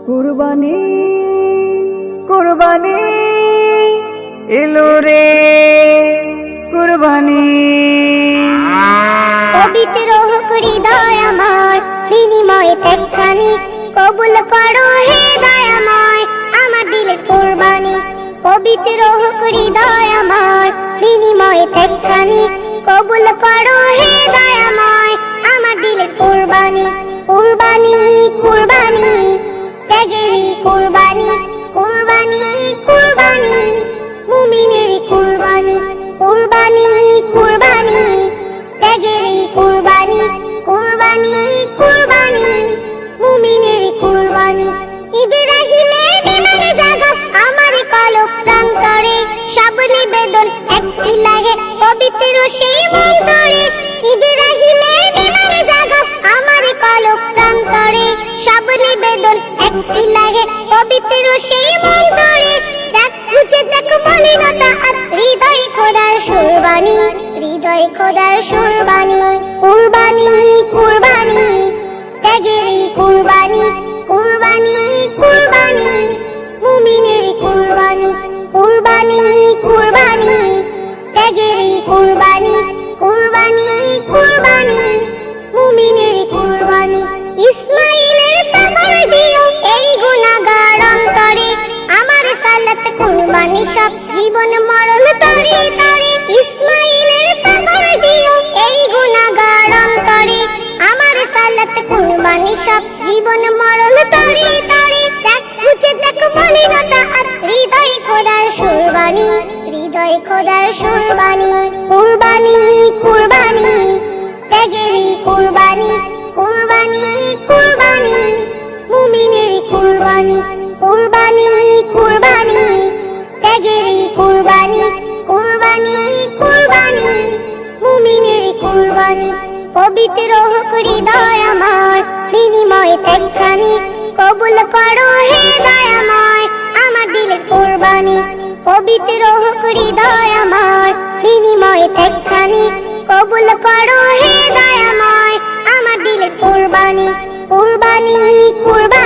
কুরবানি কুরবানি এলো রে কুরবানি। পবিত্র হোক হৃদয় আমার, বিনিময়ে ত্যাগখানি কবুল করো হে দয়াময় আমার দিলের কুরবানি। পবিত্র হোক হৃদয় আমার, বিনিময়ে ত্যাগখানি কবুল করো হে দয়াময় আমার দিলের কুরবানি। কুরবানি কুরবানি ত্যাগেরই কুরবানি, কুরবানি কুরবানি মুমিনের কুরবানি। কুরবানি কুরবানি ত্যাগেরই কুরবানি, কুরবানি কুরবানি মুমিনের কুরবানি। ইব্রাহিমের বিমানে জাগো আমার কলব প্রান্তরে, সব নিবেদন একটি লাগে পবিত্র সেই মন্তরে। ইব্রাহিমের বিমানে জাগো আমার কলব প্রান্তরে, সব নিবেদন একটি লাগে পবিত্র সেই মন্তরে। যাক বুঝে যাক মলিনতা আজ হৃদয় খোদার সুরবানি, হৃদয় খোদার সুরবানি। কুরবানি কুরবানি ত্যাগেরই কুরবানি, কুরবানি কুরবানি মুমিনের কুরবানি। কুরবানি কুরবানি ত্যাগেরই কুরবানি, কুরবানি কুরবানি মুমিনের কুরবানি। ইসমাইলের সবর দিও এই গুনাহগার অন্তরে, আমার সালাত কুরবানি সব জীবন মরণ তরে তরে। ইসমাইলের সবর দিও এই গুনাহগার অন্তরে, আমার সালাত কুরবানি সব জীবন মরণ তরে তরে। যাক বুঝে যাক মলিনতা আজ হৃদয় খোদার সুরবানি, হৃদয় খোদার সুরবানি। কুরবানি কুরবানি ত্যাগেরই কুরবানি, কুরবানি কুরবানি মুমিনের কুরবানি। কুরবানি কুরবানি ত্যাগেরই কুরবানি, কুরবানি কুরবানি মুমিনের কুরবানি। পবিত্র হোক হৃদয় আমার, বিনিময়ে ত্যাগখানি কবুল করো হে দয়াময় আমার দিলের কুরবানি। পবিত্র হোক হৃদয় আমার, বিনিময়ে ত্যাগখানি কবুল করো হে দয়াময় আমার দিলের কুরবানি। কুরবানি কুরবানি